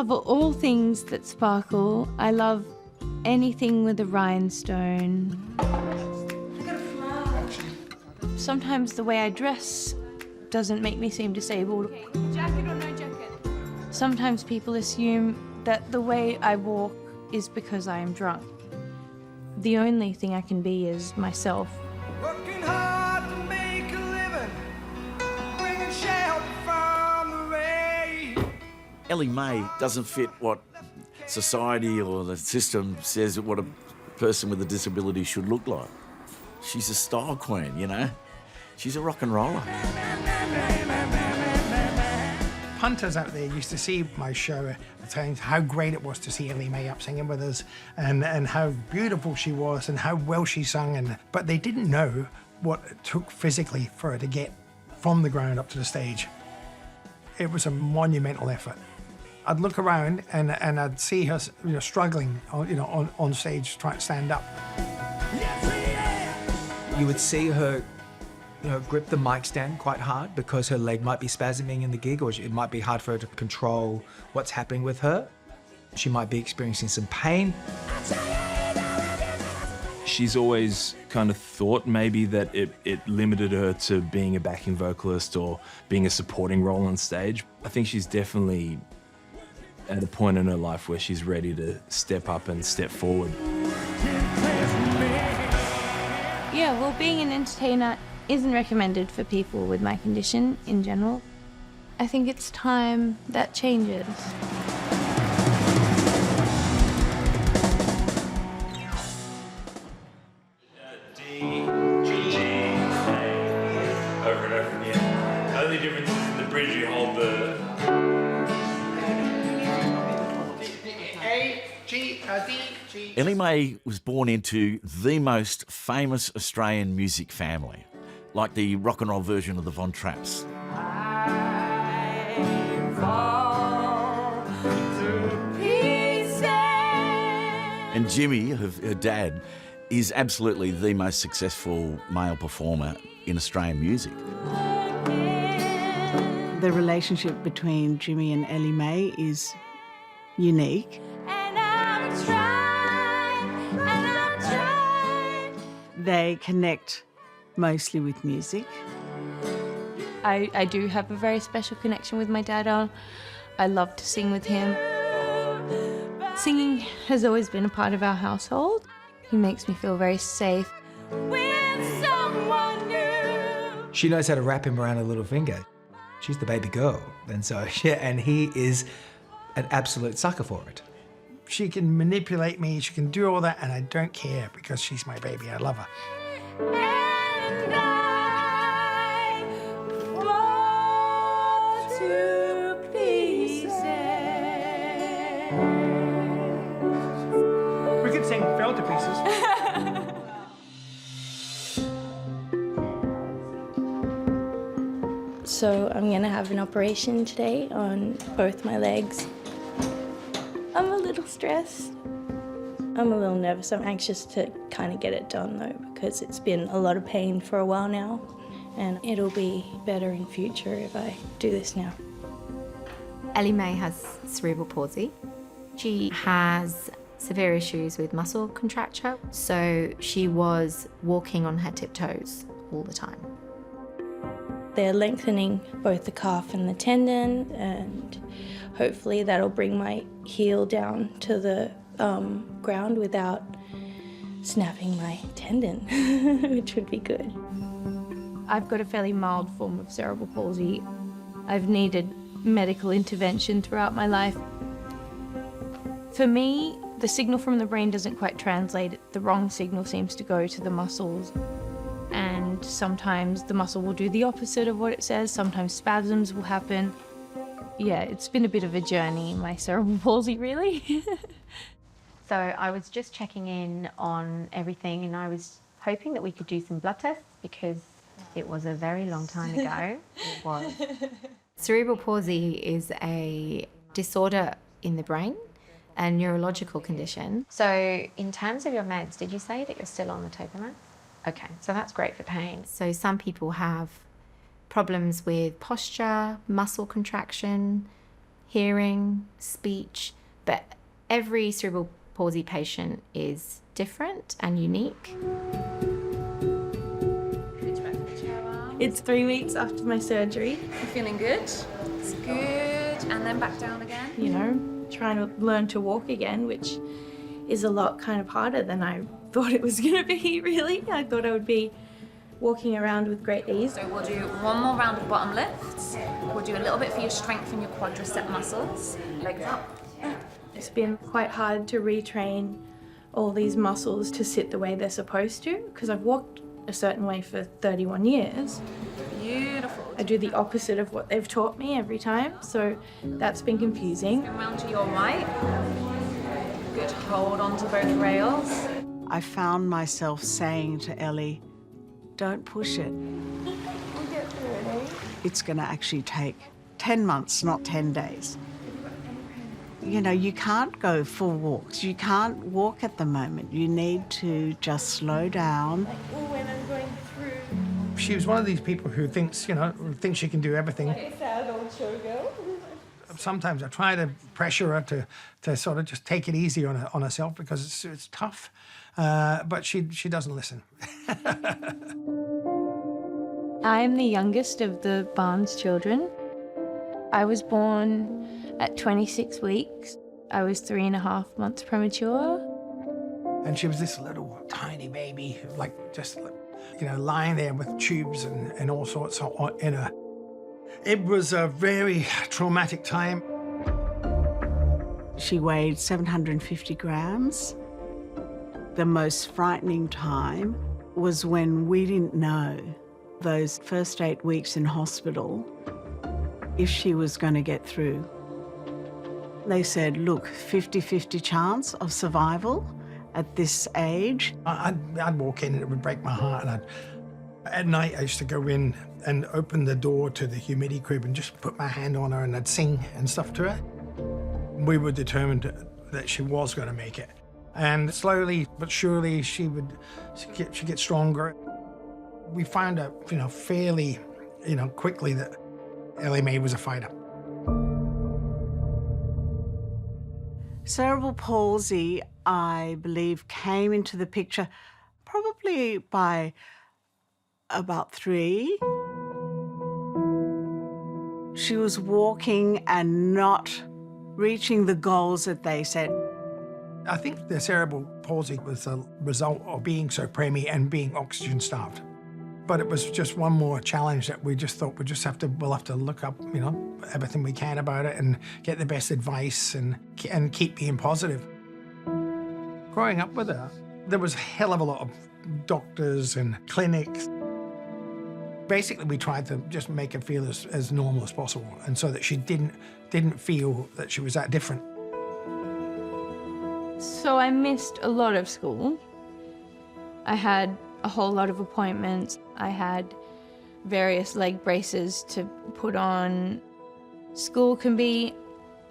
love all things that sparkle. I love anything with a rhinestone. Sometimes the way I dress doesn't make me seem disabled. Okay, jacket or no jacket? Sometimes people assume that the way I walk is because I am drunk. The only thing I can be is myself. Working hard to make a living, bringing shelter from the rain. Elly-May doesn't fit what society or the system says what a person with a disability should look like. She's a style queen, you know? She's a rock and roller. Punters out there used to see my show at times, how great it was to see Elly-May up singing with us and how beautiful she was and how well she sung. But they didn't know what it took physically for her to get from the ground up to the stage. It was a monumental effort. I'd look around and I'd see her, struggling, on stage, trying to stand up. You would see her, grip the mic stand quite hard because her leg might be spasming in the gig, or it might be hard for her to control what's happening with her. She might be experiencing some pain. She's always kind of thought maybe that it limited her to being a backing vocalist or being a supporting role on stage. I think she's definitely at a point in her life where she's ready to step up and step forward. Yeah, well, being an entertainer isn't recommended for people with my condition in general. I think it's time that changes. D, G, G, A, over and over again. The only difference is in the bridge you hold the... A, G, D, G. Elly-May was born into the most famous Australian music family, like the rock and roll version of the Von Trapps. And Jimmy, her dad, is absolutely the most successful male performer in Australian music. The relationship between Jimmy and Elly-May is unique. They connect mostly with music. I do have a very special connection with my dad. I love to sing with him. Singing has always been a part of our household. He makes me feel very safe. With someone new. She knows how to wrap him around her little finger. She's the baby girl, and so and he is an absolute sucker for it. She can manipulate me, she can do all that, and I don't care because she's my baby. I love her. And I fall to pieces. We could sing Fell to Pieces. So I'm gonna have an operation today on both my legs. I'm a little stressed. I'm a little nervous. I'm anxious to kind of get it done though, because it's been a lot of pain for a while now, and it'll be better in future if I do this now. Elly-May has cerebral palsy. She has severe issues with muscle contracture, so she was walking on her tiptoes all the time. They're lengthening both the calf and the tendon, and hopefully that'll bring my heel down to the ground without snapping my tendon, which would be good. I've got a fairly mild form of cerebral palsy. I've needed medical intervention throughout my life. For me, the signal from the brain doesn't quite translate. The wrong signal seems to go to the muscles. And sometimes the muscle will do the opposite of what it says. Sometimes spasms will happen. Yeah, it's been a bit of a journey, my cerebral palsy, really. So I was just checking in on everything, and I was hoping that we could do some blood tests because it was a very long time ago. It was. Cerebral palsy is a disorder in the brain, a neurological condition. So in terms of your meds, did you say that you're still on the Topamax? Okay, so that's great for pain. So some people have problems with posture, muscle contraction, hearing, speech, but every cerebral palsy patient is different and unique. It's 3 weeks after my surgery. You feeling good? It's good. And then back down again. You know, trying to learn to walk again, which is a lot kind of harder than I thought it was going to be, really. I thought I would be walking around with great ease. So we'll do one more round of bottom lifts. We'll do a little bit for your strength and your quadricep muscles. Legs up. It's been quite hard to retrain all these muscles to sit the way they're supposed to, because I've walked a certain way for 31 years. Beautiful. I do the opposite of what they've taught me every time, so that's been confusing. Around to your right. Good, hold on to both rails. I found myself saying to Ellie, don't push it. We'll get through it, eh? It's going to actually take 10 months, not 10 days. You know, you can't go for walks. You can't walk at the moment. You need to just slow down. Oh, when I'm going through. She was one of these people who thinks, you know, thinks she can do everything. Like a sad old showgirl. Sometimes I try to pressure her to sort of just take it easy on herself because it's tough, but she doesn't listen. I'm the youngest of the Barnes children. I was born at 26 weeks. I was 3.5 months premature. And she was this little tiny baby, like just, you know, lying there with tubes and all sorts in her. It was a very traumatic time. She weighed 750 grams. The most frightening time was when we didn't know, those first 8 weeks in hospital, if she was going to get through. They said, look, 50-50 chance of survival at this age. I'd walk in and it would break my heart. And at night, I used to go in and open the door to the humidity crib and just put my hand on her and I'd sing and stuff to her. We were determined that she was going to make it. And slowly but surely, she'd get stronger. We found out, you know, fairly, you know, quickly that Elly-May was a fighter. Cerebral palsy, I believe, came into the picture probably by about 3. She was walking and not reaching the goals that they set. I think the cerebral palsy was a result of being so preemie and being oxygen-starved. But it was just one more challenge that we just thought we'll have to look up, you know, everything we can about it and get the best advice and keep being positive. Growing up with her, there was a hell of a lot of doctors and clinics. Basically, we tried to just make her feel as normal as possible, and so that she didn't feel that she was that different. So I missed a lot of school. I had a whole lot of appointments. I had various leg braces to put on. School can be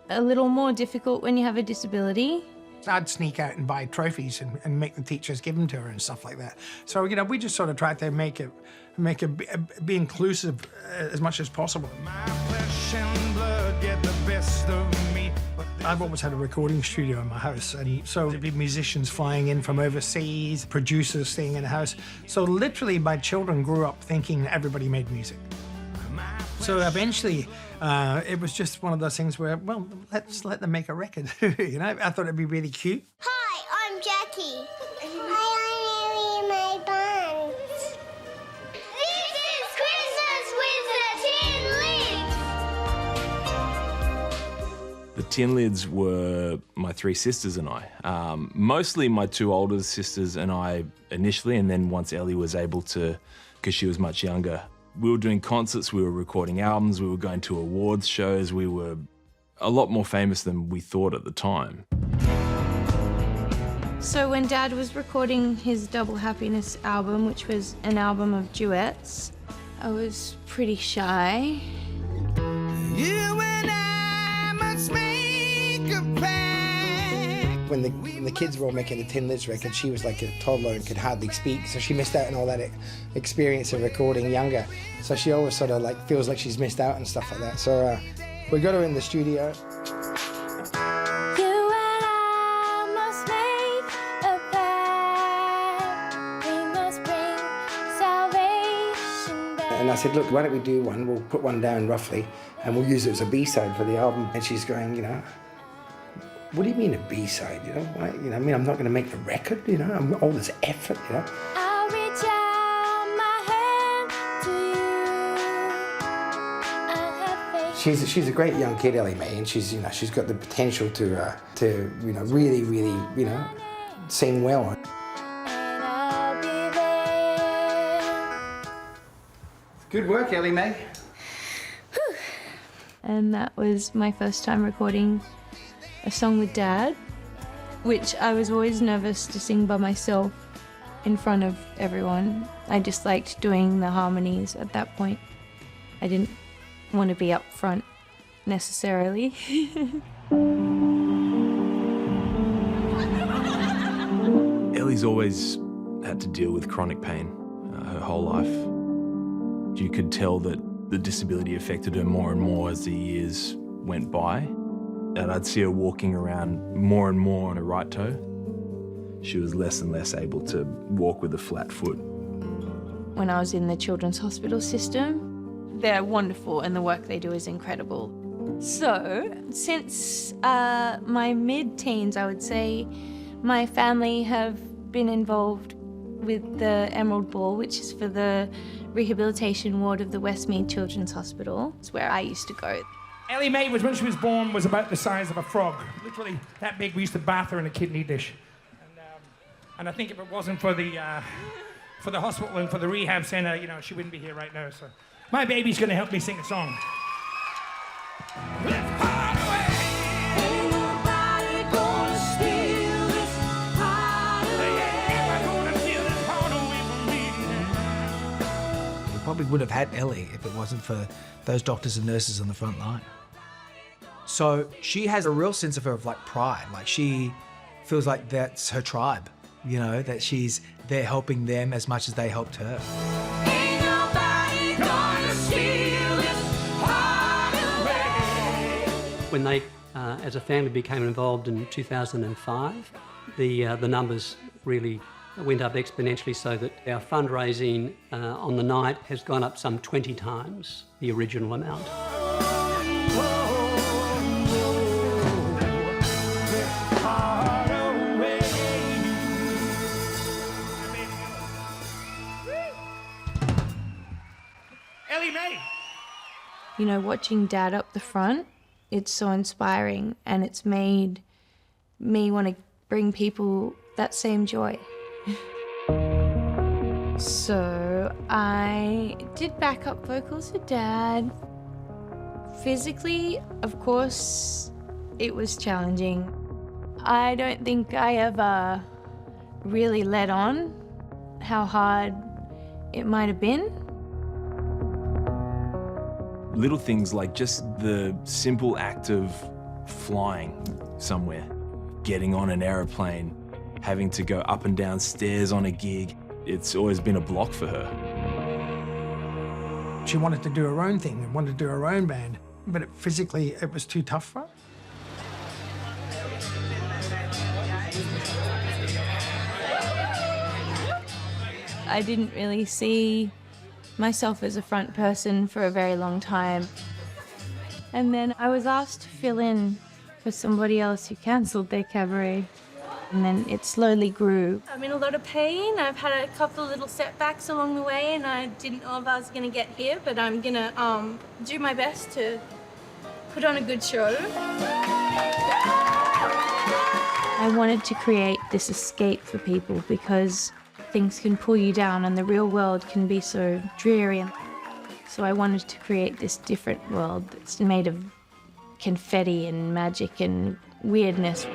a little more difficult when you have a disability. I'd sneak out and buy trophies and make the teachers give them to her and stuff like that. So, you know, we just sort of tried to make it be inclusive as much as possible. My flesh and blood get the best of me. I've always had a recording studio in my house, and so there'd be musicians flying in from overseas, producers staying in the house. So literally, my children grew up thinking everybody made music. So eventually, it was just one of those things where, well, let's let them make a record. You know, I thought it'd be really cute. Hi, I'm Jackie. Hi, I'm Elly-May Barnes. This is Christmas with the Tin Lids. The Tin Lids were my 3 sisters and I. Mostly my 2 older sisters and I initially, and then once Ellie was able to, because she was much younger. We were doing concerts, we were recording albums, we were going to awards shows, we were a lot more famous than we thought at the time. So when Dad was recording his Double Happiness album, which was an album of duets, I was pretty shy. You and I must make a pact. When the kids were all making the Tin Lids record, she was like a toddler and could hardly speak, so she missed out on all that experience of recording younger. So she always sort of like feels like she's missed out and stuff like that. So we got her in the studio. And I said, look, why don't we do one? We'll put one down roughly, and we'll use it as a B-side for the album. And she's going, you know, what do you mean a B-side? You know, why, you know, I mean, I'm not going to make the record. You know, all this effort. You know. I'll reach out my hand to you. I'll have faith. She's a great young kid, Elly-May, and she's, you know, she's got the potential to you know, really, you know, sing well. And I'll be there. Good work, Elly-May. And that was my first time recording a song with Dad, which I was always nervous to sing by myself in front of everyone. I just liked doing the harmonies at that point. I didn't want to be up front necessarily. Elly's always had to deal with chronic pain her whole life. You could tell that the disability affected her more and more as the years went by. And I'd see her walking around more and more on her right toe. She was less and less able to walk with a flat foot. When I was in the children's hospital system, they're wonderful and the work they do is incredible. So, since my mid-teens, I would say, my family have been involved with the Emerald Ball, which is for the Rehabilitation ward of the Westmead Children's Hospital. It's where I used to go. Elly-May was, when she was born, was about the size of a frog. Literally that big. We used to bath her in a kidney dish. And I think if it wasn't for the hospital and for the rehab center, you know, she wouldn't be here right now. So my baby's gonna help me sing a song. We probably would have had Elly if it wasn't for those doctors and nurses on the front line. So she has a real sense of like pride. Like she feels like that's her tribe, you know, that she's there helping them as much as they helped her. Ain't nobody gonna steal this heart away. When they, as a family, became involved in 2005, the numbers really went up exponentially, so that our fundraising on the night has gone up some 20 times the original amount. Elly-May! You know, watching Dad up the front, it's so inspiring and it's made me want to bring people that same joy. So I did backup vocals for Dad. Physically, of course, it was challenging. I don't think I ever really let on how hard it might have been. Little things like just the simple act of flying somewhere, getting on an aeroplane, having to go up and down stairs on a gig, it's always been a block for her. She wanted to do her own thing and wanted to do her own band, but physically it was too tough for her. I didn't really see myself as a front person for a very long time. And then I was asked to fill in for somebody else who cancelled their cabaret. And then it slowly grew. I'm in a lot of pain. I've had a couple of little setbacks along the way and I didn't know if I was going to get here, but I'm going to do my best to put on a good show. I wanted to create this escape for people because things can pull you down and the real world can be so dreary. So I wanted to create this different world that's made of confetti and magic and weirdness.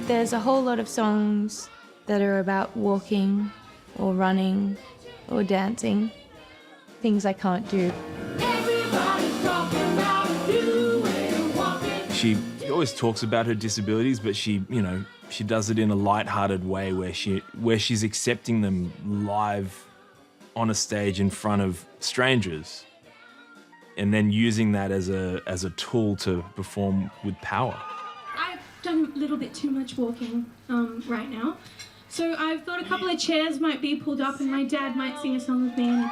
There's a whole lot of songs that are about walking or running or dancing, things I can't do. She always talks about her disabilities, but she does it in a light-hearted way where she's accepting them live on a stage in front of strangers and then using that as a tool to perform with power. I done a little bit too much walking right now. So I thought a couple of chairs might be pulled up and my dad might sing a song with me.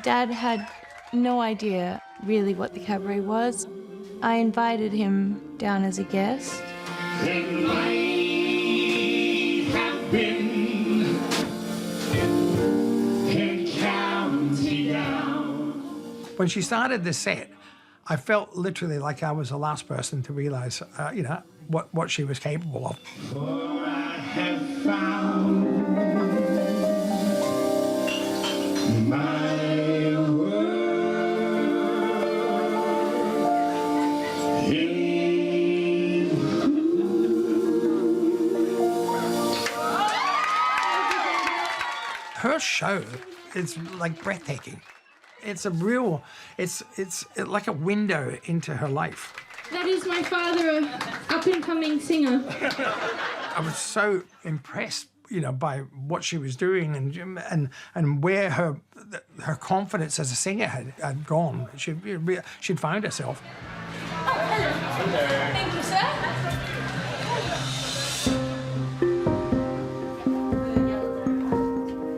Dad had no idea really what the cabaret was. I invited him down as a guest. When she started the set, I felt literally like I was the last person to realise, you know, what she was capable of. For I have found my world in Her show is like breathtaking. It's a real, it's like a window into her life. That is my father, an up-and-coming singer. I was so impressed, you know, by what she was doing and where her confidence as a singer had gone. She'd found herself. Oh, hello. Thank you, sir.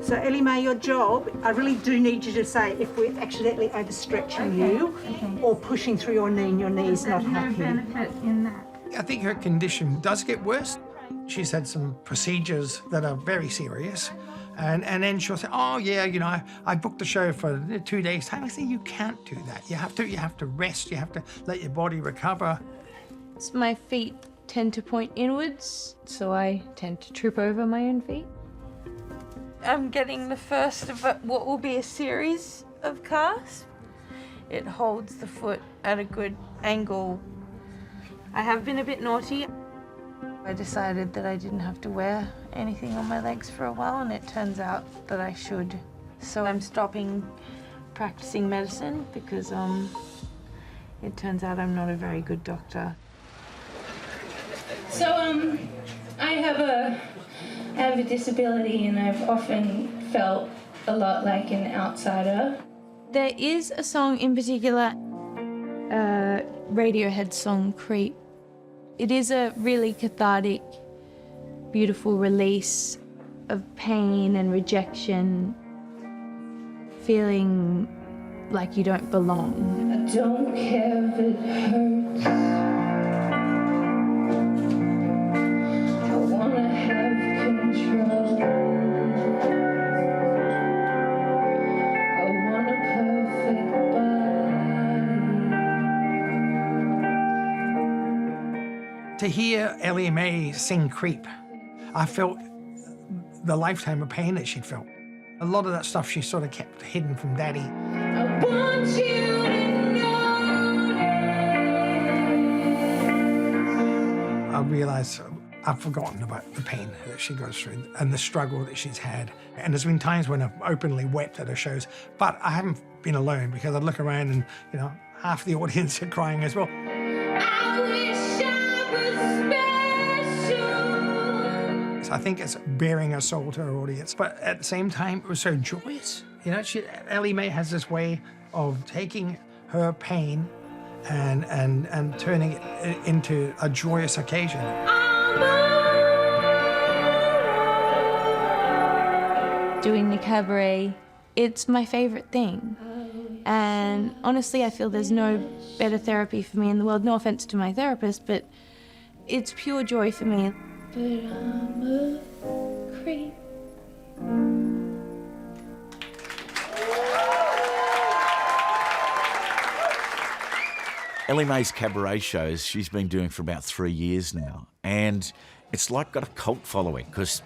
So Elly-May, your job, I really do need you to say if we're accidentally overstretching you or pushing through your knee and your knee's not happy. In that. I think her condition does get worse. She's had some procedures that are very serious. And then she'll say, oh yeah, you know, I booked the show for 2 days time. I say, you can't do that. You have to rest, you have to let your body recover. My feet tend to point inwards, so I tend to trip over my own feet. I'm getting the first of what will be a series of casts. It holds the foot at a good angle. I have been a bit naughty. I decided that I didn't have to wear anything on my legs for a while, and it turns out that I should. So I'm stopping practicing medicine because it turns out I'm not a very good doctor. So, I have a disability and I've often felt a lot like an outsider. There is a song in particular, Radiohead song, Creep. It is a really cathartic, beautiful release of pain and rejection, feeling like you don't belong. I don't care if it hurts. I wanna have control. I want a perfect body. To hear Elly-May sing Creep, I felt the lifetime of pain that she'd felt. A lot of that stuff she sort of kept hidden from Daddy. I want you to notice. I realised I've forgotten about the pain that she goes through and the struggle that she's had. And there's been times when I've openly wept at her shows, but I haven't been alone because I'd look around and, you know, half the audience are crying as well. I wish I was special. So I think it's bearing her soul to her audience, but at the same time, it was so joyous. You know, Elly-May has this way of taking her pain and turning it into a joyous occasion. Doing the cabaret, it's my favourite thing. And honestly, I feel there's no better therapy for me in the world. No offence to my therapist, but it's pure joy for me. But I'm a creep. Elly-May's cabaret shows she's been doing for about 3 years now, and it's like got a cult following because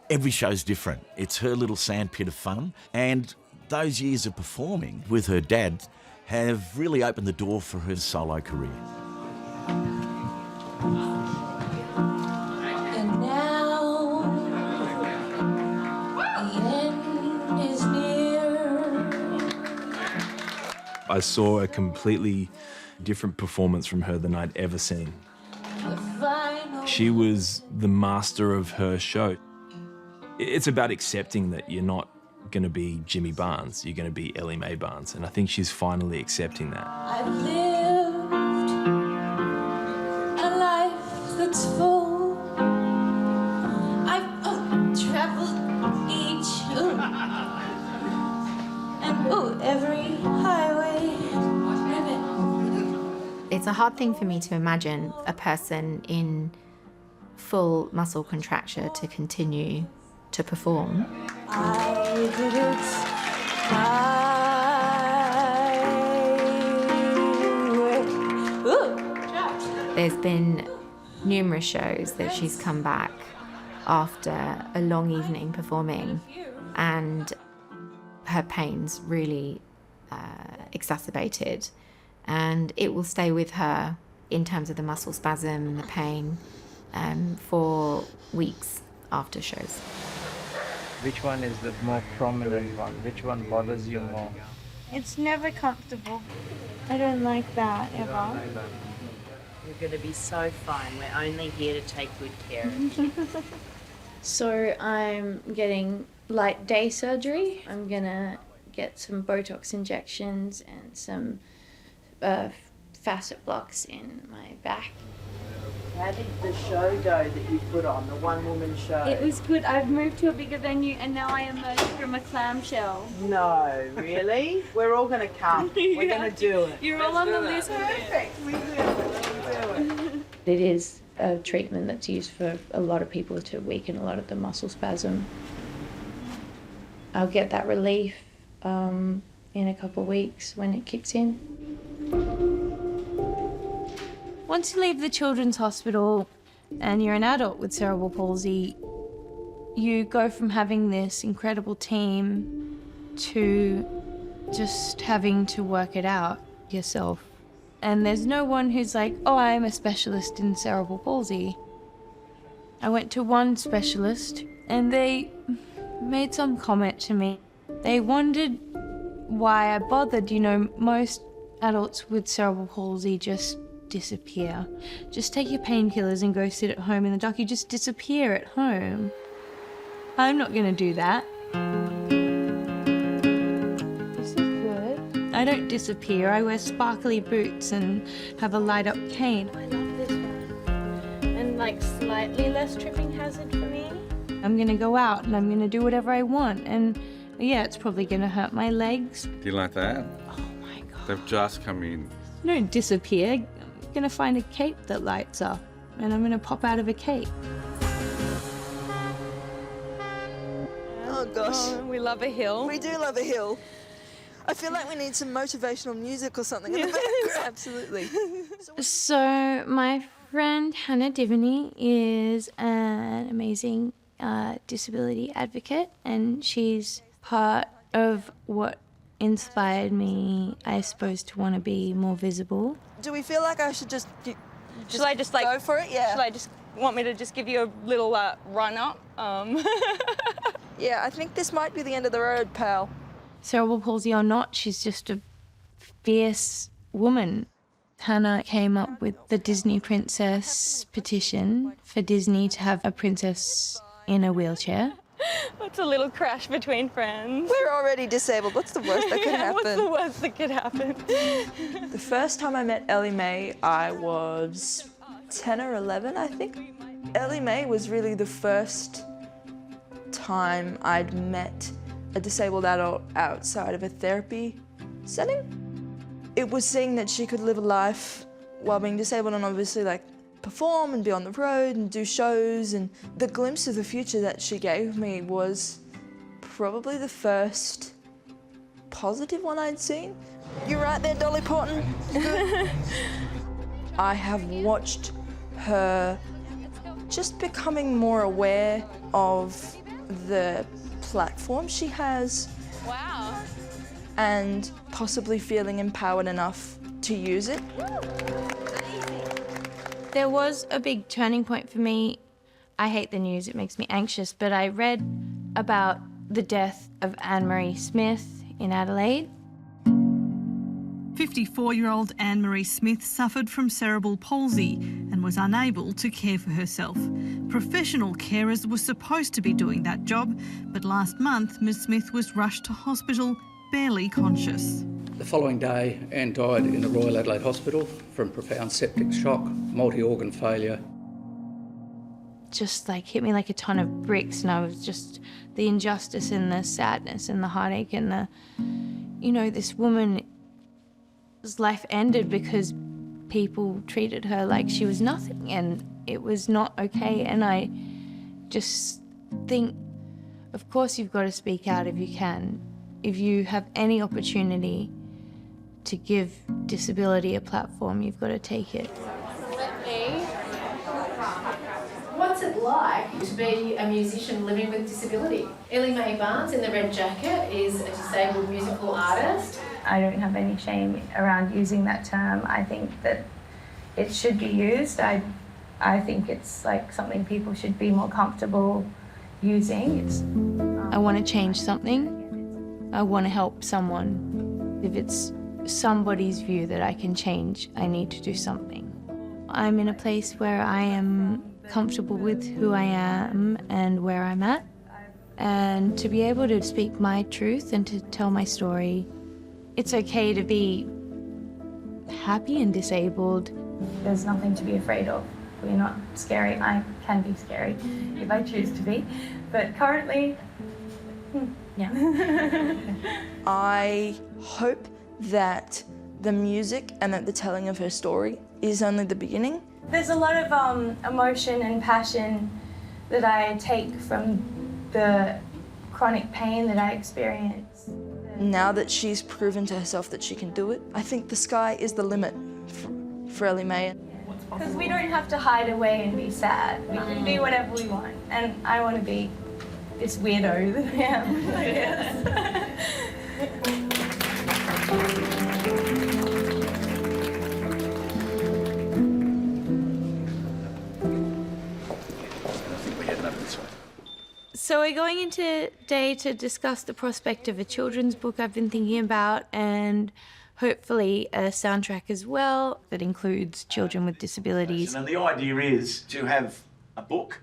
every show's different. It's her little sandpit of fun, and those years of performing with her dad have really opened the door for her solo career. And now the end is near. I saw a completely different performance from her than I'd ever seen. She was the master of her show. It's about accepting that you're not going to be Jimmy Barnes, you're going to be Elly-May Barnes, and I think she's finally accepting that. I've lived it's full. I've traveled each and every highway. It's a hard thing for me to imagine a person in full muscle contracture to continue to perform. I did it my way. There's been numerous shows that she's come back after a long evening performing, and her pain's really exacerbated, and it will stay with her in terms of the muscle spasm and the pain for weeks after shows. Which one is the more prominent one? Which one bothers you more? It's never comfortable. I don't like that ever. You're going to be so fine. We're only here to take good care of you. So I'm getting light day surgery. I'm gonna get some Botox injections and some facet blocks in my back. How did the show go that you put on, the one-woman show? It was good. I've moved to a bigger venue and now I emerged from a clamshell. No, really? We're all going to come. We're going to do it. You're all on the list. Perfect. We do it. It is a treatment that's used for a lot of people to weaken a lot of the muscle spasm. I'll get that relief in a couple of weeks when it kicks in. Once you leave the children's hospital and you're an adult with cerebral palsy, you go from having this incredible team to just having to work it out yourself. And there's no one who's like, oh, I'm a specialist in cerebral palsy. I went to one specialist and they made some comment to me. They wondered why I bothered. You know, most adults with cerebral palsy just disappear. Just take your painkillers and go sit at home in the dark. You just disappear at home. I'm not gonna do that. This is good. I don't disappear. I wear sparkly boots and have a light up cane. I love this one. And like slightly less tripping hazard for me. I'm gonna go out and I'm gonna do whatever I want. And yeah, it's probably gonna hurt my legs. Do you like that? Oh my God. They've just come in. I don't disappear. I'm gonna find a cape that lights up and I'm gonna pop out of a cape. Oh gosh. Oh, we love a hill. We do love a hill. I feel like we need some motivational music or something in the background. Absolutely. So my friend Hannah Divany is an amazing disability advocate, and she's part of what inspired me, I suppose, to want to be more visible. Do we feel like I should just Shall I just like go for it? Yeah. Shall I just want me to just give you a little run up? Yeah, I think this might be the end of the road, pal. Cerebral palsy or not, she's just a fierce woman. Hannah came up with the Disney Princess petition for Disney to have a princess in a wheelchair. What's a little crash between friends? We're already disabled. What's the worst that could happen? What's the worst that could happen? The first time I met Elly-May, I was 10 or 11, I think. Elly-May was really the first time I'd met a disabled adult outside of a therapy setting. It was seeing that she could live a life while being disabled and obviously like perform and be on the road and do shows, and the glimpse of the future that she gave me was probably the first positive one I'd seen. You right there, Dolly Parton? I have watched her just becoming more aware of the platform she has. Wow. And possibly feeling empowered enough to use it. There was a big turning point for me. I hate the news, it makes me anxious, but I read about the death of Anne-Marie Smith in Adelaide. 54-year-old Anne-Marie Smith suffered from cerebral palsy and was unable to care for herself. Professional carers were supposed to be doing that job, but last month Ms Smith was rushed to hospital, barely conscious. The following day, Anne died in the Royal Adelaide Hospital from profound septic shock, multi-organ failure, just like hit me like a ton of bricks, and I was just the injustice and the sadness and the heartache and the, you know, this woman's life ended because people treated her like she was nothing, and it was not okay. And I just think, of course you've got to speak out if you can. If you have any opportunity to give disability a platform, you've got to take it. What's it like to be a musician living with disability? Elly-May Barnes in the red jacket is a disabled musical artist. I don't have any shame around using that term. I think that it should be used. I think it's like something people should be more comfortable using. I want to change something. I want to help someone. If it's somebody's view that I can change, I need to do something. I'm in a place where I am comfortable with who I am and where I'm at. And to be able to speak my truth and to tell my story, it's okay to be happy and disabled. There's nothing to be afraid of. We're not scary. I can be scary if I choose to be, but currently, yeah. I hope that the music and that the telling of her story is only the beginning. There's a lot of emotion and passion that I take from the chronic pain that I experience. Now that she's proven to herself that she can do it, I think the sky is the limit for Elly-May. Because we don't have to hide away and be sad. We can be whatever we want. And I want to be this weirdo that I am, I guess. So we're going into today to discuss the prospect of a children's book I've been thinking about, and hopefully a soundtrack as well that includes children with disabilities. And the idea is to have a book.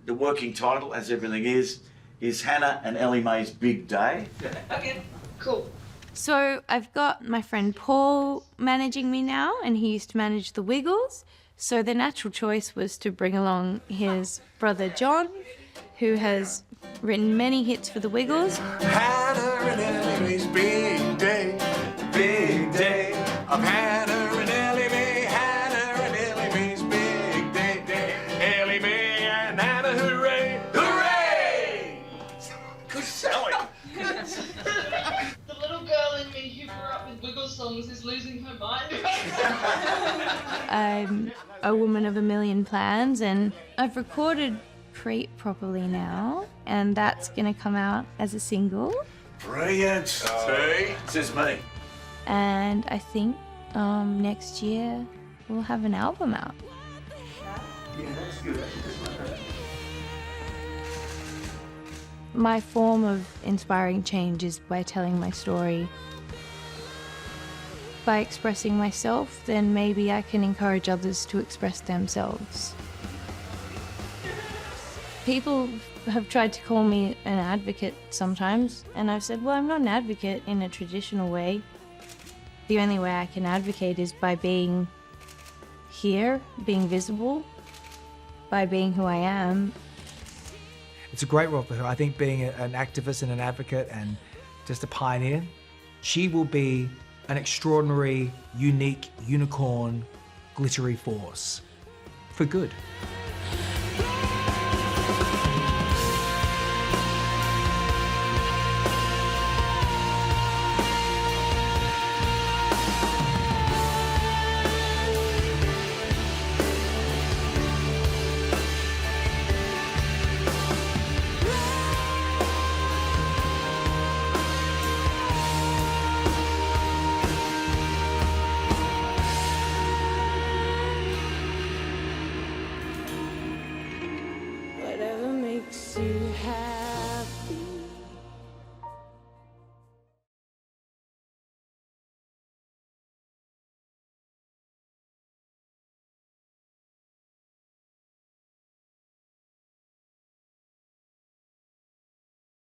The working title, as everything is Hannah and Elly-May's Big Day. Okay, cool. So I've got my friend Paul managing me now, and he used to manage the Wiggles. So the natural choice was to bring along his brother John, who has written many hits for the Wiggles. Hannah and Elly-May's big day, big day. Of Hannah and Elly-May, Hannah and Elly-May's big day, day. Elly-May and Hannah, hooray, hooray! Good selling. The little girl in me who grew up with Wiggle songs is losing her mind. I'm a woman of a million plans, and I've recorded Creep properly now, and that's gonna come out as a single. Brilliant. See? Says me. And I think next year we'll have an album out. Yeah, that's good. My form of inspiring change is by telling my story. By expressing myself, then maybe I can encourage others to express themselves. People have tried to call me an advocate sometimes, and I've said, well, I'm not an advocate in a traditional way. The only way I can advocate is by being here, being visible, by being who I am. It's a great role for her. I think being an activist and an advocate and just a pioneer, she will be an extraordinary, unique, unicorn, glittery force for good.